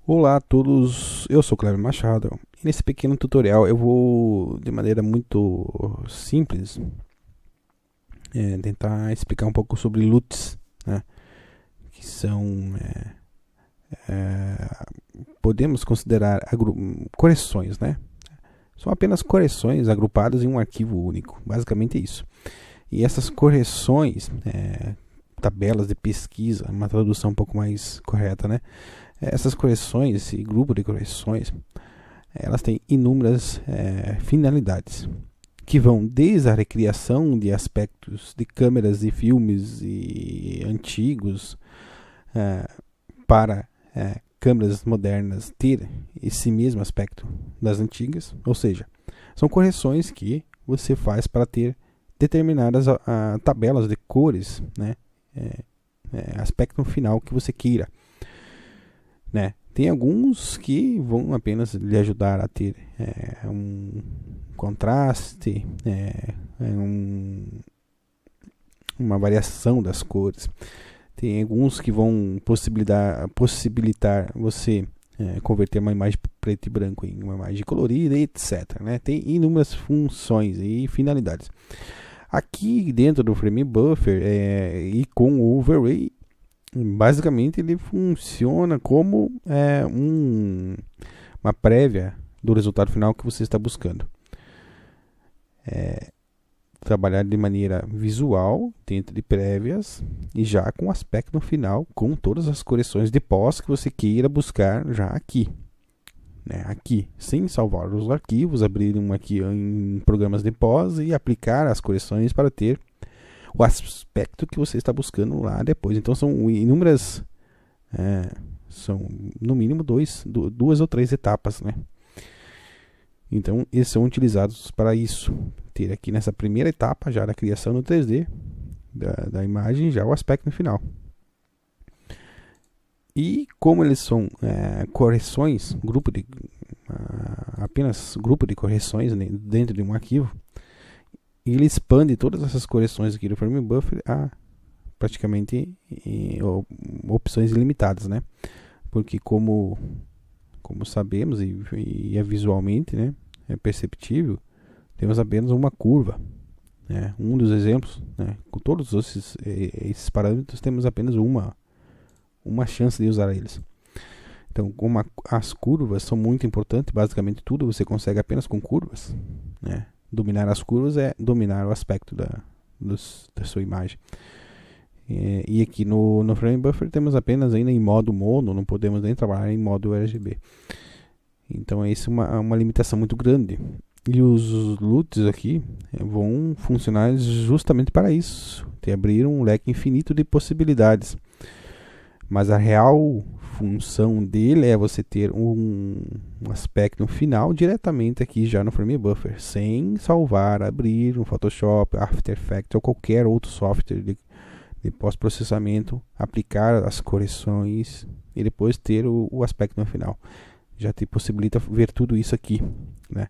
Olá a todos, eu sou Cleber Machado e nesse pequeno tutorial eu vou, de maneira muito simples, tentar explicar um pouco sobre LUTs, né, que são, podemos considerar correções, né? São apenas correções agrupadas em um arquivo único, basicamente isso. E essas correções, tabelas de pesquisa, uma tradução um pouco mais correta, né? Essas correções, esse grupo de correções, elas têm inúmeras finalidades, que vão desde a recriação de aspectos de câmeras e filmes antigos para câmeras modernas ter esse mesmo aspecto das antigas, ou seja, são correções que você faz para ter determinadas tabelas de cores, né, aspecto final que você queira, né. Tem alguns que vão apenas lhe ajudar a ter um contraste, uma variação das cores. Tem alguns que vão possibilitar você converter uma imagem preto e branco em uma imagem colorida, etc, né? Tem inúmeras funções e finalidades. Aqui dentro do Frame Buffer e com o Overlay, basicamente ele funciona como uma prévia do resultado final que você está buscando. Trabalhar de maneira visual, dentro de prévias, e já com o aspecto no final, com todas as correções de pós que você queira buscar já aqui. Aqui, sem salvar os arquivos, abrir um aqui em programas de pós e aplicar as correções para ter o aspecto que você está buscando lá depois. Então são inúmeras, são no mínimo duas ou três etapas, né? Então eles são utilizados para isso, ter aqui nessa primeira etapa já da criação no 3D da imagem já o aspecto final. E como eles são correções, apenas grupo de correções, né, dentro de um arquivo, ele expande todas essas correções aqui do Frame Buffer a praticamente opções ilimitadas, né? Porque como sabemos e é visualmente, né, é perceptível, temos apenas uma curva, né? Um dos exemplos, né, com todos esses parâmetros temos apenas uma chance de usar eles. Então, como as curvas são muito importantes, basicamente tudo você consegue apenas com curvas, né? Dominar as curvas é dominar o aspecto da sua imagem. E aqui no Frame Buffer temos apenas ainda em modo mono, não podemos nem trabalhar em modo RGB. Então essa é uma limitação muito grande. E os LUTs aqui vão funcionar justamente para isso, te abrir um leque infinito de possibilidades. Mas a real função dele é você ter um aspecto final diretamente aqui já no Frame Buffer, sem salvar, abrir um Photoshop, After Effects ou qualquer outro software de pós-processamento, aplicar as correções e depois ter o aspecto no final. Já te possibilita ver tudo isso aqui, né?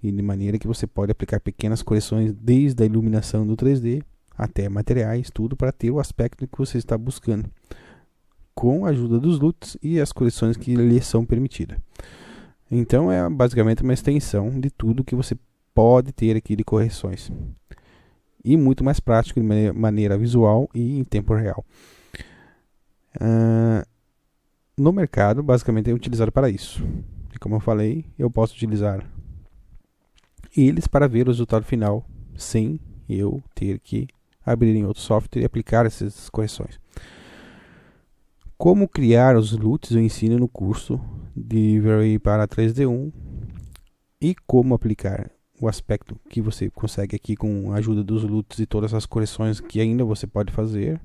E de maneira que você pode aplicar pequenas correções desde a iluminação do 3D até materiais, tudo para ter o aspecto que você está buscando, com a ajuda dos LUTs e as correções que lhe são permitidas. Então é basicamente uma extensão de tudo que você pode ter aqui de correções. E muito mais prático de maneira visual e em tempo real. No mercado, basicamente é utilizado para isso. E como eu falei, eu posso utilizar eles para ver o resultado final sem eu ter que abrir em outro software e aplicar essas correções. Como criar os LUTs eu ensino no curso de Overlay para 3D1 e como aplicar o aspecto que você consegue aqui com a ajuda dos LUTs e todas as correções que ainda você pode fazer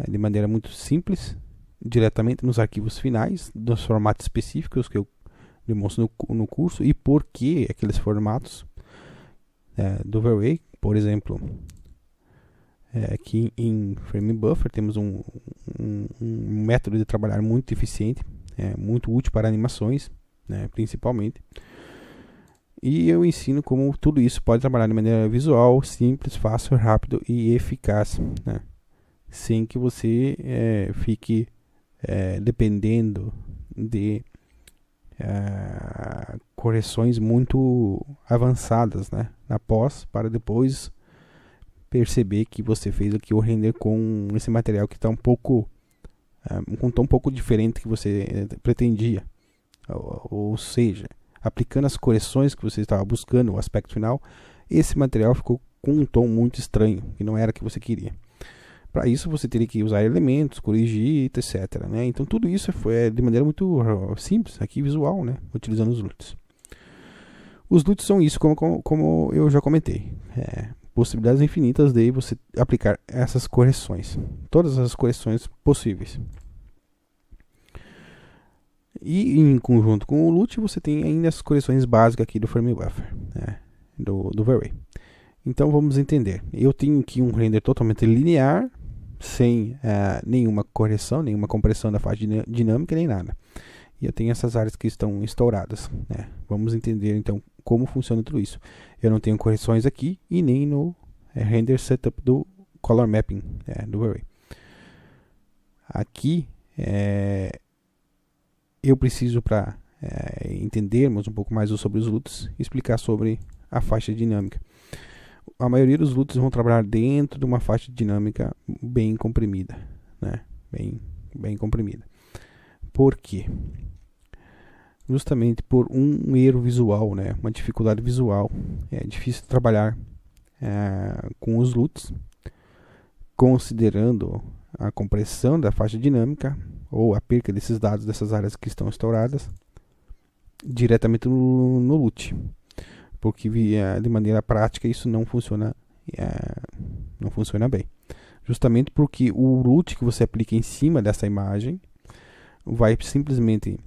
de maneira muito simples, diretamente nos arquivos finais, dos formatos específicos que eu demonstro no curso e por que aqueles formatos do Overlay. Por exemplo, aqui em Frame Buffer temos um método de trabalhar muito eficiente, muito útil para animações, né, principalmente. E eu ensino como tudo isso pode trabalhar de maneira visual, simples, fácil, rápido e eficaz, né? Sem que você fique dependendo de correções muito avançadas, né, na pós, para depois perceber que você fez aqui o render com esse material que está um pouco um tom um pouco diferente que você pretendia, ou seja, aplicando as correções que você estava buscando, o aspecto final, esse material ficou com um tom muito estranho, que não era o que você queria. Para isso você teria que usar elementos, corrigir, etc, né? Então tudo isso foi de maneira muito simples, aqui visual, né? Utilizando os LUTs. Os LUTs são isso, como eu já comentei. Possibilidades infinitas de você aplicar essas correções. Todas as correções possíveis. E em conjunto com o LUT você tem ainda as correções básicas aqui do frame buffer, né? do V-Ray. Então vamos entender. Eu tenho aqui um render totalmente linear, sem nenhuma correção, nenhuma compressão da faixa dinâmica, nem nada. E eu tenho essas áreas que estão estouradas, né? Vamos entender então como funciona tudo isso. Eu não tenho correções aqui e nem no render setup do color mapping do V-Ray. Aqui eu preciso, para entendermos um pouco mais sobre os LUTs, explicar sobre a faixa dinâmica. A maioria dos LUTs vão trabalhar dentro de uma faixa dinâmica bem comprimida, né? Bem comprimida. Por quê? Justamente por um erro visual, né? Uma dificuldade visual. É difícil trabalhar com os LUTs, considerando a compressão da faixa dinâmica ou a perca desses dados dessas áreas que estão estouradas diretamente no LUT. Porque de maneira prática isso não funciona bem. Justamente porque o LUT que você aplica em cima dessa imagem vai simplesmente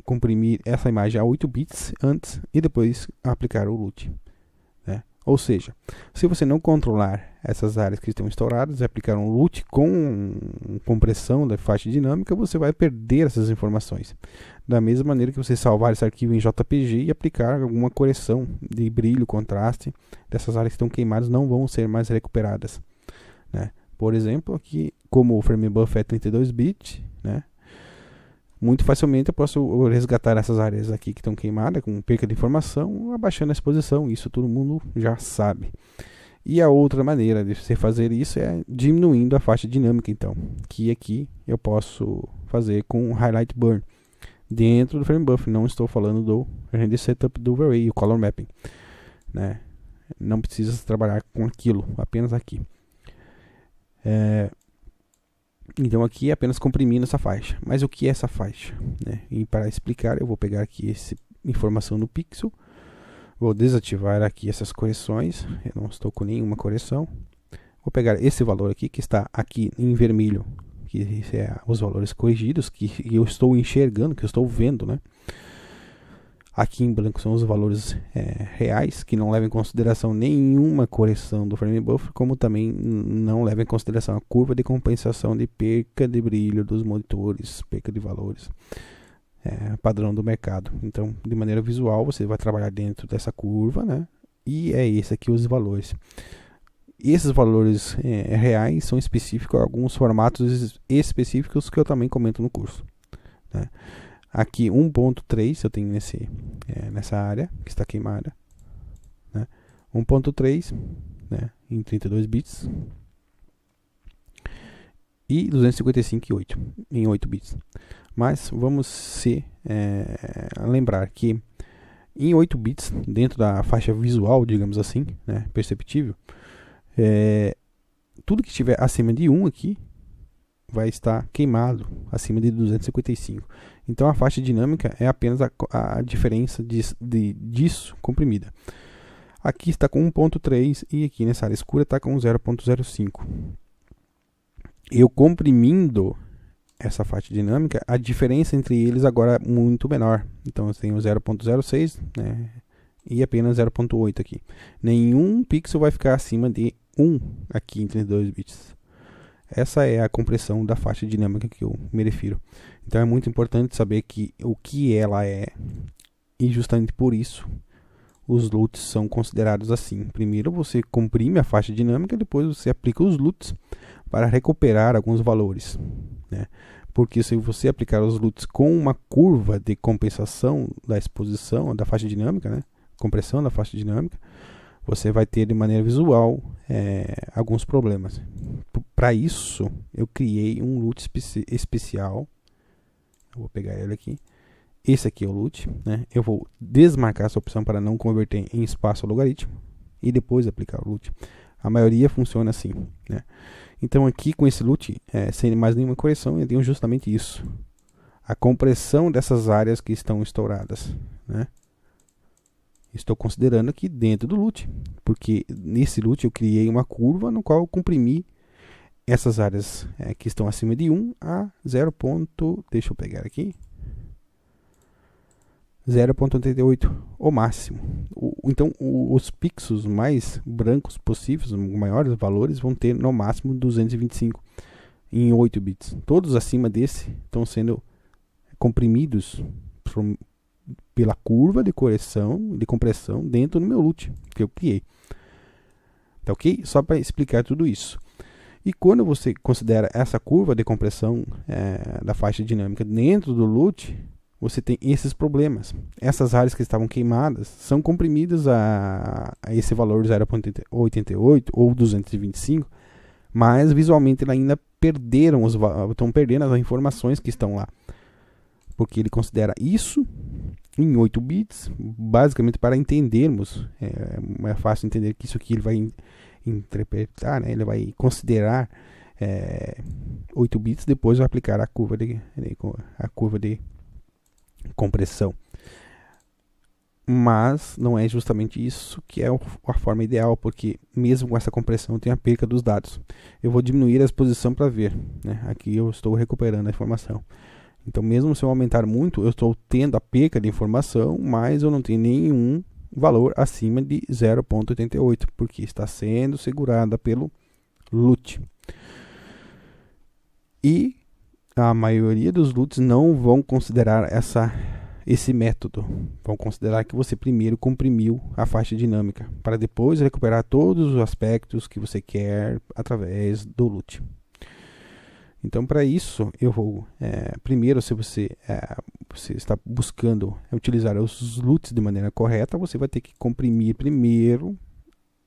comprimir essa imagem a 8 bits antes e depois aplicar o LUT. Né? Ou seja, se você não controlar essas áreas que estão estouradas e aplicar um LUT com compressão da faixa dinâmica, você vai perder essas informações. Da mesma maneira que você salvar esse arquivo em JPG e aplicar alguma correção de brilho, contraste, dessas áreas que estão queimadas não vão ser mais recuperadas. Né? Por exemplo, aqui, como o frame buffer é 32 bits, né? Muito facilmente eu posso resgatar essas áreas aqui que estão queimadas, com perca de informação, abaixando a exposição. Isso todo mundo já sabe. E a outra maneira de você fazer isso é diminuindo a faixa dinâmica, então, que aqui eu posso fazer com Highlight Burn dentro do frame buffer. Não estou falando do render setup do V-Ray, o color mapping, né? Não precisa trabalhar com aquilo, apenas aqui. Então aqui é apenas comprimindo essa faixa. Mas o que é essa faixa? Né? E para explicar, eu vou pegar aqui essa informação no pixel. Vou desativar aqui essas correções. Eu não estou com nenhuma correção. Vou pegar esse valor aqui, que está aqui em vermelho, que é os valores corrigidos, que eu estou enxergando, que eu estou vendo, né? Aqui em branco são os valores reais, que não levam em consideração nenhuma correção do frame buffer, como também não levam em consideração a curva de compensação de perca de brilho dos monitores, perca de valores, padrão do mercado. Então, de maneira visual, você vai trabalhar dentro dessa curva, né? E é esse aqui os valores. Esses valores reais são específicos a alguns formatos específicos que eu também comento no curso, né? Aqui 1.3 eu tenho nessa área que está queimada, né? 1.3, né, em 32 bits e 255 em 8 bits. Mas vamos lembrar que em 8 bits, dentro da faixa visual, digamos assim, né, perceptível, tudo que estiver acima de 1 aqui vai estar queimado acima de 255. Então a faixa dinâmica é apenas a diferença disso comprimida. Aqui está com 1.3 e aqui nessa área escura está com 0.05. Eu comprimindo essa faixa dinâmica, a diferença entre eles agora é muito menor. Então eu tenho 0.06, né, e apenas 0.8 aqui. Nenhum pixel vai ficar acima de 1 aqui entre 2 bits. Essa é a compressão da faixa dinâmica que eu me refiro. Então é muito importante saber o que ela é. E justamente por isso os LUTs são considerados assim. Primeiro você comprime a faixa dinâmica, depois você aplica os LUTs para recuperar alguns valores, né? porque se você aplicar os LUTs com uma curva de compensação da exposição, da faixa dinâmica, né, compressão da faixa dinâmica, você vai ter de maneira visual alguns problemas. Para isso, eu criei um LUT especial. Eu vou pegar ele aqui. Esse aqui é o LUT, né? Eu vou desmarcar essa opção para não converter em espaço logaritmo e depois aplicar o LUT. A maioria funciona assim, né? Então aqui com esse LUT, sem mais nenhuma correção, eu tenho justamente isso. A compressão dessas áreas que estão estouradas, né? Estou considerando aqui dentro do LUT, porque nesse LUT eu criei uma curva no qual eu comprimi essas áreas que estão acima de 1 a 0. Deixa eu pegar aqui. 0,88 o máximo. Então os pixels mais brancos possíveis, os maiores valores, vão ter no máximo 225 em 8 bits. Todos acima desse estão sendo comprimidos pela curva de correção, de compressão dentro do meu LUT que eu criei. Tá ok? Só para explicar tudo isso. E quando você considera essa curva de compressão da faixa dinâmica dentro do LUT, você tem esses problemas. Essas áreas que estavam queimadas são comprimidas a esse valor 0,88 ou 225, mas visualmente ainda estão perdendo as informações que estão lá. Porque ele considera isso em 8 bits, basicamente para entendermos, é fácil entender que isso aqui ele vai interpretar, né? Ele vai considerar 8 bits, depois vai aplicar a curva de compressão. Mas não é justamente isso que é a forma ideal, porque mesmo com essa compressão tem a perca dos dados. Eu vou diminuir a exposição para ver, né? Aqui eu estou recuperando a informação. Então mesmo se eu aumentar muito, eu estou tendo a perca de informação, mas eu não tenho nenhum valor acima de 0,88, porque está sendo segurada pelo LUT. E a maioria dos LUTs não vão considerar esse método. Vão considerar que você primeiro comprimiu a faixa dinâmica, para depois recuperar todos os aspectos que você quer através do LUT. Então, para isso, eu vou, primeiro, se você está buscando utilizar os LUTs de maneira correta, você vai ter que comprimir primeiro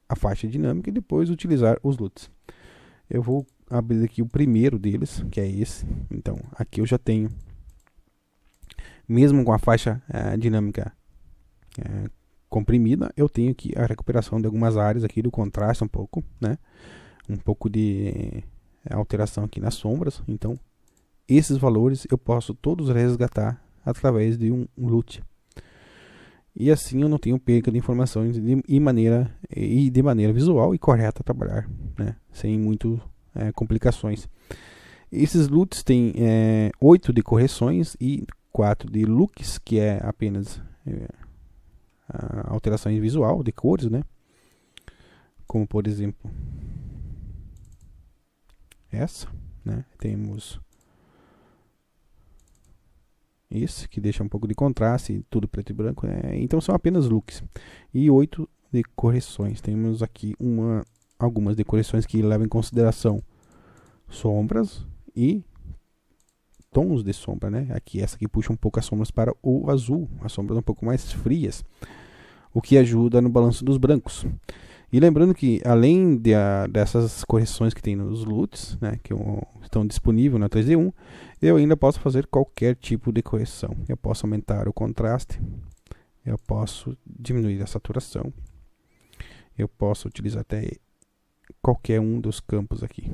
a faixa dinâmica e depois utilizar os LUTs. Eu vou abrir aqui o primeiro deles, que é esse. Então, aqui eu já tenho, mesmo com a faixa dinâmica comprimida, eu tenho aqui a recuperação de algumas áreas aqui do contraste um pouco, né? Um pouco de alteração aqui nas sombras. Então esses valores eu posso todos resgatar através de um LUT, e assim eu não tenho perca de informações de maneira visual e correta a trabalhar, né? Sem muito complicações. Esses LUTs têm 8 de correções e 4 de looks, que é apenas alterações visual de cores, né? Como por exemplo essa, né? Temos esse que deixa um pouco de contraste, tudo preto e branco, né? Então são apenas looks. E 8 de correções. Temos aqui algumas de correções que levam em consideração sombras e tons de sombra, né? Aqui essa aqui puxa um pouco as sombras para o azul, as sombras um pouco mais frias, o que ajuda no balanço dos brancos. E lembrando que além dessas correções que tem nos LUTs, né, que estão disponíveis na 3D1, eu ainda posso fazer qualquer tipo de correção. Eu posso aumentar o contraste, eu posso diminuir a saturação, eu posso utilizar até qualquer um dos campos aqui.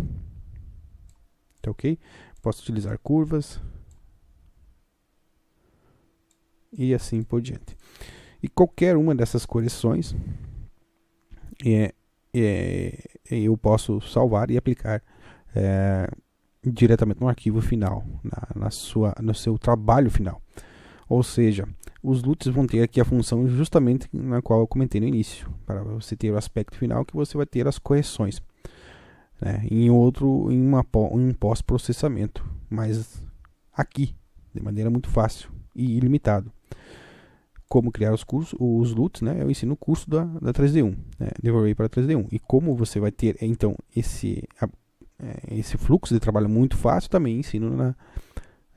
Tá ok? Posso utilizar curvas e assim por diante. E qualquer uma dessas correções eu posso salvar e aplicar diretamente no arquivo final, no seu trabalho final. Ou seja, os LUTs vão ter aqui a função justamente na qual eu comentei no início, para você ter o aspecto final que você vai ter as correções, né, em um pós-processamento, mas aqui, de maneira muito fácil e ilimitado. Como criar os LUTs, né? Eu ensino o curso da 3D1, né? Development para 3D1. E como você vai ter, então, esse fluxo de trabalho muito fácil, também ensino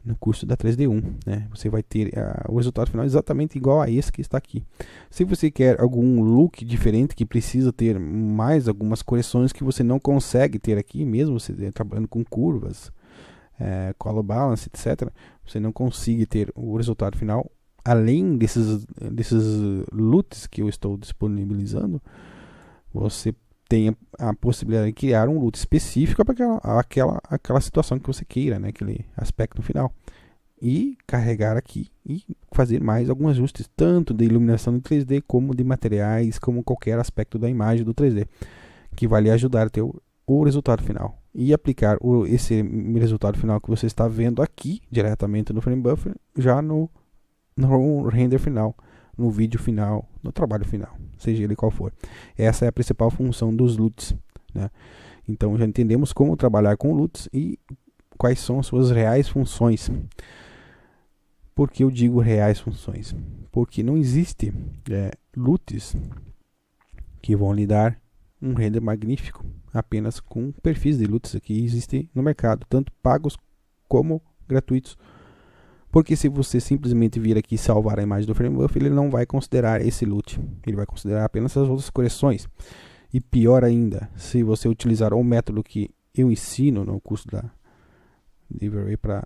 no curso da 3D1, né? Você vai ter o resultado final exatamente igual a esse que está aqui. Se você quer algum look diferente que precisa ter mais algumas correções que você não consegue ter aqui, mesmo você trabalhando com curvas, color balance, etc., você não consegue ter o resultado final além desses LUTs que eu estou disponibilizando. Você tem a possibilidade de criar um LUT específico para aquela situação que você queira, né? Aquele aspecto final. E carregar aqui e fazer mais alguns ajustes, tanto de iluminação de 3D, como de materiais, como qualquer aspecto da imagem do 3D, que vai lhe ajudar a ter o resultado final. E aplicar esse resultado final que você está vendo aqui, diretamente no Frame Buffer, já no render final, no vídeo final, no trabalho final, seja ele qual for. Essa é a principal função dos LUTs, né? Então já entendemos como trabalhar com LUTs e quais são as suas reais funções. Por que eu digo reais funções? Porque não existe LUTs que vão lhe dar um render magnífico apenas com perfis de LUTs que existem no mercado, tanto pagos como gratuitos. Porque se você simplesmente vir aqui salvar a imagem do Frame Buffer, ele não vai considerar esse LUT. Ele vai considerar apenas as outras correções. E pior ainda, se você utilizar o método que eu ensino no curso da V-Ray para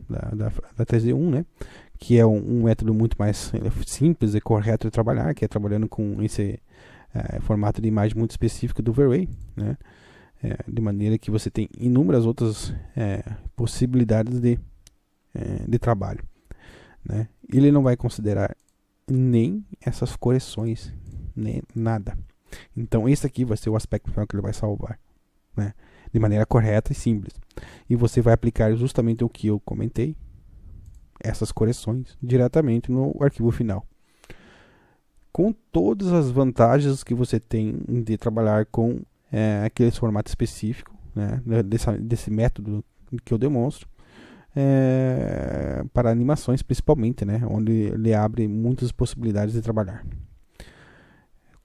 da 3D1, né? Que é um método muito mais simples e correto de trabalhar, que é trabalhando com esse formato de imagem muito específico do V-Ray, né? De maneira que você tem inúmeras outras possibilidades de trabalho, né? Ele não vai considerar nem essas correções, nem nada. Então esse aqui vai ser o aspecto final que ele vai salvar, né? De maneira correta e simples. E você vai aplicar justamente o que eu comentei, essas correções, diretamente no arquivo final. Com todas as vantagens que você tem de trabalhar com aquele formato específico, né, desse método que eu demonstro, para animações principalmente, né, onde ele abre muitas possibilidades de trabalhar.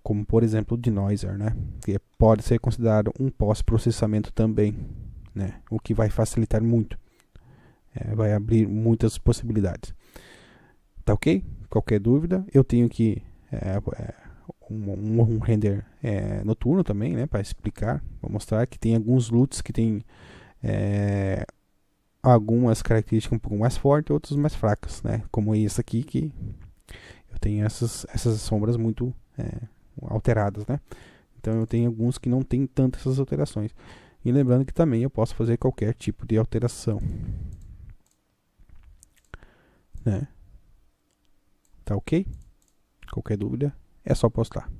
Como por exemplo o denoiser, né, que pode ser considerado um pós-processamento também, né, o que vai facilitar muito, vai abrir muitas possibilidades. Tá ok? Qualquer dúvida, eu tenho aqui um render noturno também, né, para explicar, vou mostrar que tem alguns LUTs que tem algumas características um pouco mais fortes, outras mais fracas, né, como esse aqui, que eu tenho essas sombras muito alteradas, né. Então eu tenho alguns que não tem tantas essas alterações. E lembrando que também eu posso fazer qualquer tipo de alteração, né. Tá ok? Qualquer dúvida é só postar.